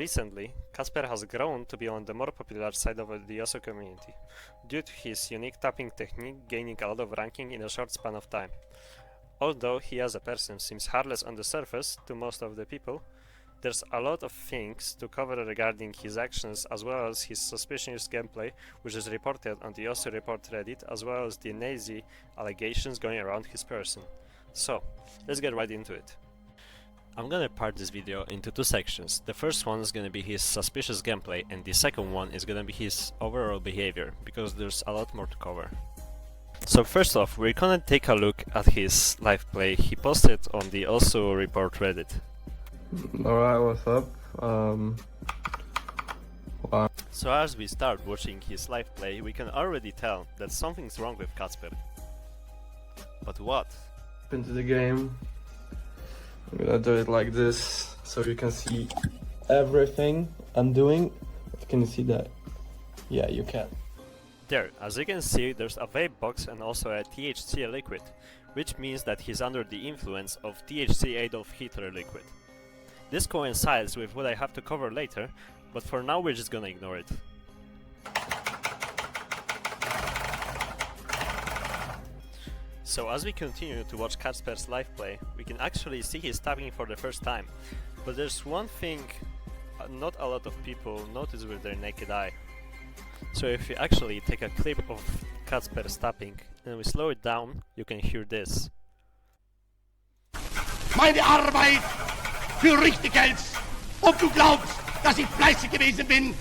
Recently, Kacper has grown to be on the more popular side of the OSO community, due to his unique tapping technique gaining a lot of ranking in a short span of time. Although he as a person seems harmless on the surface to most of the people, there's a lot of things to cover regarding his actions as well as his suspicious gameplay, which is reported on the OSO report Reddit, as well as the Nazi allegations going around his person. So, let's get right into it. I'm gonna part this video into two sections. The first one is gonna be his suspicious gameplay, and the second one is gonna be his overall behavior, because there's a lot more to cover. So first off, we're gonna take a look at his live play he posted on the OSO report Reddit. Alright, what's up? So as we start watching his live play, we can already tell that something's wrong with Kacper. But what? Into the game. I'm gonna do it like this, so you can see everything I'm doing. Can you see that? Yeah, you can. There, as you can see, there's a vape box and also a THC liquid, which means that he's under the influence of THC Adolf Hitler liquid. This coincides with what I have to cover later, but for now we're just gonna ignore it. So as we continue to watch Kacper's live play, we can actually see his tapping for the first time. But there's one thing not a lot of people notice with their naked eye. So if you actually take a clip of Kacper's tapping and we slow it down, you can hear this. Meine Arbeit für richtig hältst, ob du glaubst, dass ich fleißig gewesen bin.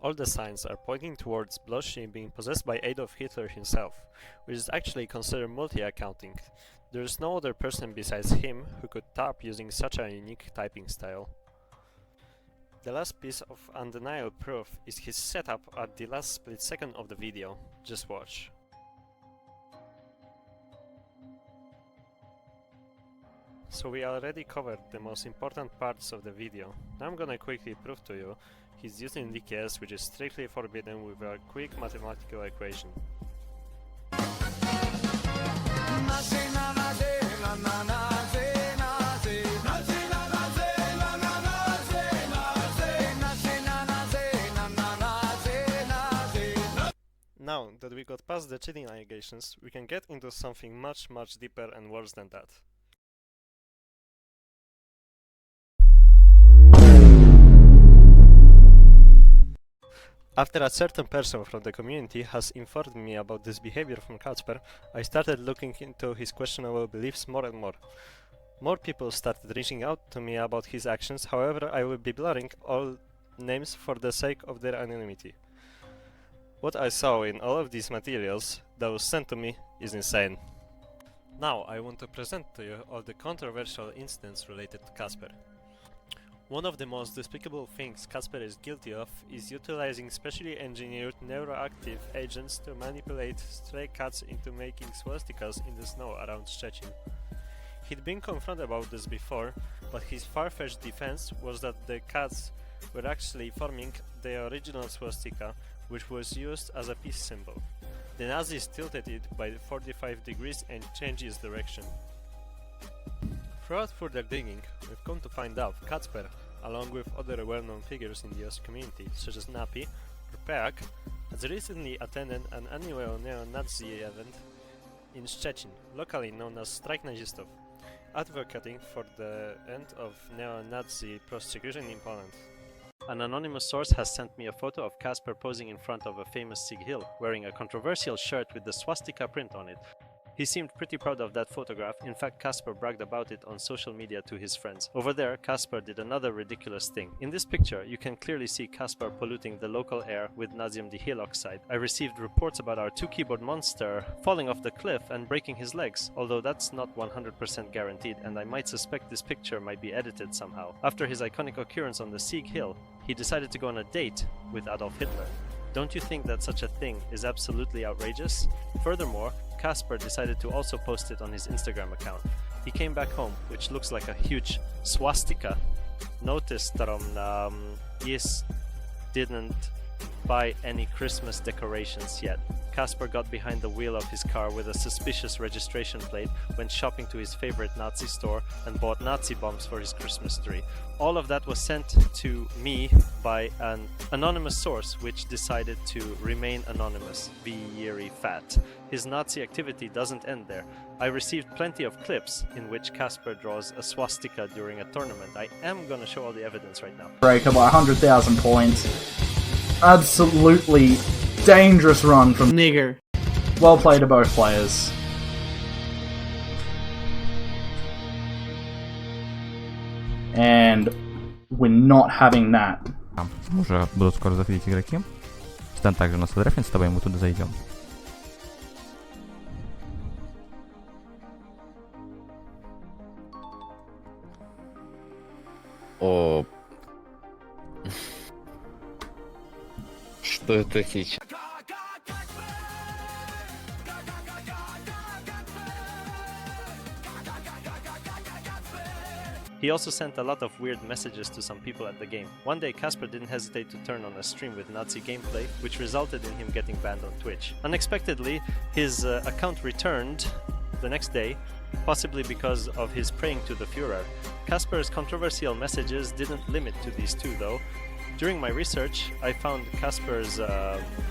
All the signs are pointing towards Bloshi being possessed by Adolf Hitler himself, which is actually considered multi-accounting. There is no other person besides him who could tap using such a unique typing style. The last piece of undeniable proof is his setup at the last split second of the video. Just watch. So we already covered the most important parts of the video. Now I'm gonna quickly prove to you he's using DKS, which is strictly forbidden, with a quick mathematical equation. Now that we got past the cheating allegations, we can get into something much deeper and worse than that. After a certain person from the community has informed me about this behavior from Kacper, I started looking into his questionable beliefs more and more. More people started reaching out to me about his actions, however I will be blurring all names for the sake of their anonymity. What I saw in all of these materials that was sent to me is insane. Now I want to present to you all the controversial incidents related to Kacper. One of the most despicable things Kacper is guilty of is utilizing specially engineered neuroactive agents to manipulate stray cats into making swastikas in the snow around Szczecin. He'd been confronted about this before, but his far-fetched defense was that the cats were actually forming the original swastika, which was used as a peace symbol. The Nazis tilted it by 45 degrees and changed its direction. Throughout further digging, we've come to find out Kacper, along with other well-known figures in the OSO community, such as Napi or Peak, has recently attended an annual neo-Nazi event in Szczecin, locally known as Strike Nazistów, advocating for the end of neo-Nazi persecution in Poland. An anonymous source has sent me a photo of Kacper posing in front of a famous Sieg hill, wearing a controversial shirt with the swastika print on it. He seemed pretty proud of that photograph. In fact, Kacper bragged about it on social media to his friends. Over there, Kacper did another ridiculous thing. In this picture, you can clearly see Kacper polluting the local air with natrium dihaloxide. I received reports about our two-keyboard monster falling off the cliff and breaking his legs, although that's not 100% guaranteed, and I might suspect this picture might be edited somehow. After his iconic occurrence on the Sieg hill, he decided to go on a date with Adolf Hitler. Don't you think that such a thing is absolutely outrageous? Furthermore, Kacper decided to also post it on his Instagram account. He came back home, which looks like a huge swastika. Notice that he didn't buy any Christmas decorations yet. Kacper got behind the wheel of his car with a suspicious registration plate, went shopping to his favorite Nazi store, and bought Nazi bombs for his Christmas tree. All of that was sent to me by an anonymous source which decided to remain anonymous, be fat. His Nazi activity doesn't end there. I received plenty of clips in which Kacper draws a swastika during a tournament. I am gonna show all the evidence right now. Breaker by 100,000 points. Absolutely dangerous run from Nigger. Well played to both players. And we're not having that. Уже будут скоро заходить игроки. Стэн также у нас отрефнет, с тобой мы туда зайдем. О. Что это сейчас? He also sent a lot of weird messages to some people at the game. One day Kacper didn't hesitate to turn on a stream with Nazi gameplay, which resulted in him getting banned on Twitch. Unexpectedly, his account returned the next day, possibly because of his praying to the Führer. Kacper's controversial messages didn't limit to these two though. During my research, I found Kacper's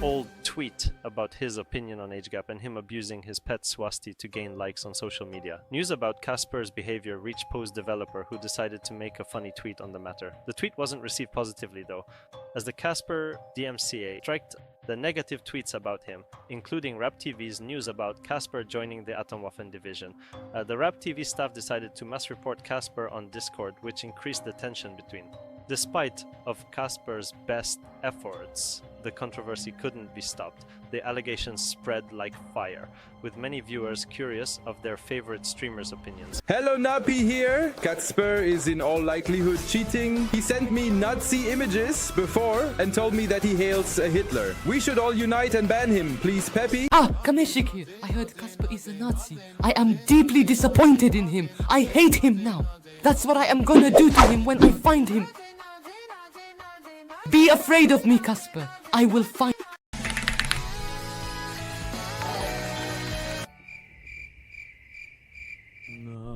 old tweet about his opinion on age gap and him abusing his pet swasti to gain likes on social media. News about Kacper's behavior reached Poe's developer, who decided to make a funny tweet on the matter. The tweet wasn't received positively though, as the Kacper DMCA striked the negative tweets about him, including Rap TV's news about Kacper joining the Atomwaffen division. The Rap TV staff decided to mass report Kacper on Discord, which increased the tension between. Despite of Kacper's best efforts, the controversy couldn't be stopped. The allegations spread like fire, with many viewers curious of their favorite streamers' opinions. Hello Napi here. Kacper is in all likelihood cheating. He sent me Nazi images before and told me that he hails Hitler. We should all unite and ban him, please, Peppy. Ah, Kameshik here. I heard Kacper is a Nazi. I am deeply disappointed in him. I hate him now. That's what I am gonna do to him when I find him. Be afraid of me, Kacper. I will find.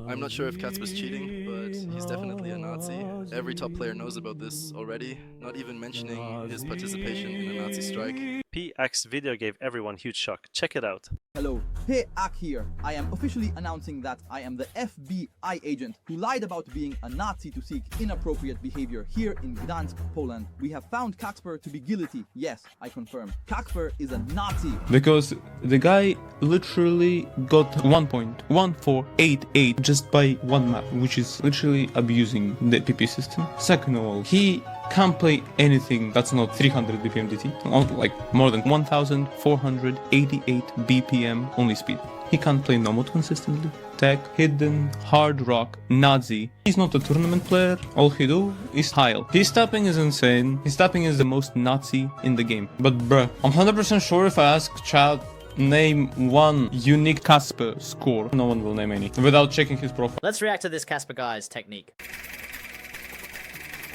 I'm not sure if Kacper's cheating, but he's definitely a Nazi. Every top player knows about this already, not even mentioning his participation in a Nazi strike. PAC's video gave everyone huge shock. Check it out. Hello, PAC here. I am officially announcing that I am the FBI agent who lied about being a Nazi to seek inappropriate behavior here in Gdansk, Poland. We have found Kacper to be guilty. Yes, I confirm. Kacper is a Nazi. Because the guy literally got 1.1488 just by one map, which is literally abusing the PP system. Second of all, he can't play anything that's not 300 BPM DT, like more than 1488 BPM only speed. He can't play no mode consistently. Tech, hidden, hard rock, Nazi. He's not a tournament player. All he do is heal. His tapping is insane. His tapping is the most Nazi in the game. But bruh, I'm 100% sure if I ask chat, name one unique Kacper score, no one will name any without checking his profile. Let's react to this Kacper guy's technique.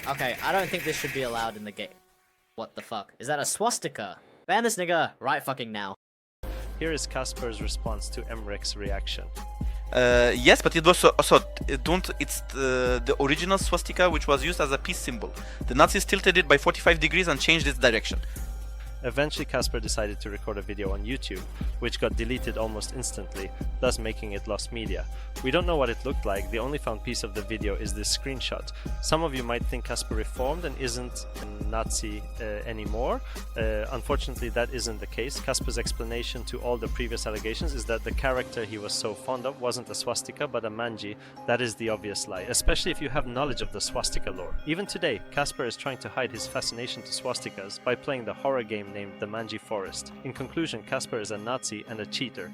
Okay, I don't think this should be allowed in the game. What the fuck? Is that a swastika? Ban this nigga right fucking now. Here is Kacper's response to Emrek's reaction. Yes, but it was also it's the original swastika, which was used as a peace symbol. The Nazis tilted it by 45 degrees and changed its direction. Eventually, Kacper decided to record a video on YouTube, which got deleted almost instantly, thus making it lost media. We don't know what it looked like. The only found piece of the video is this screenshot. Some of you might think Kacper reformed and isn't a Nazi anymore. Unfortunately, that isn't the case. Kacper's explanation to all the previous allegations is that the character he was so fond of wasn't a swastika but a manji. That is the obvious lie, especially if you have knowledge of the swastika lore. Even today, Kacper is trying to hide his fascination to swastikas by playing the horror game named The Manji Forest. In conclusion, Kacper is a Nazi and a cheater.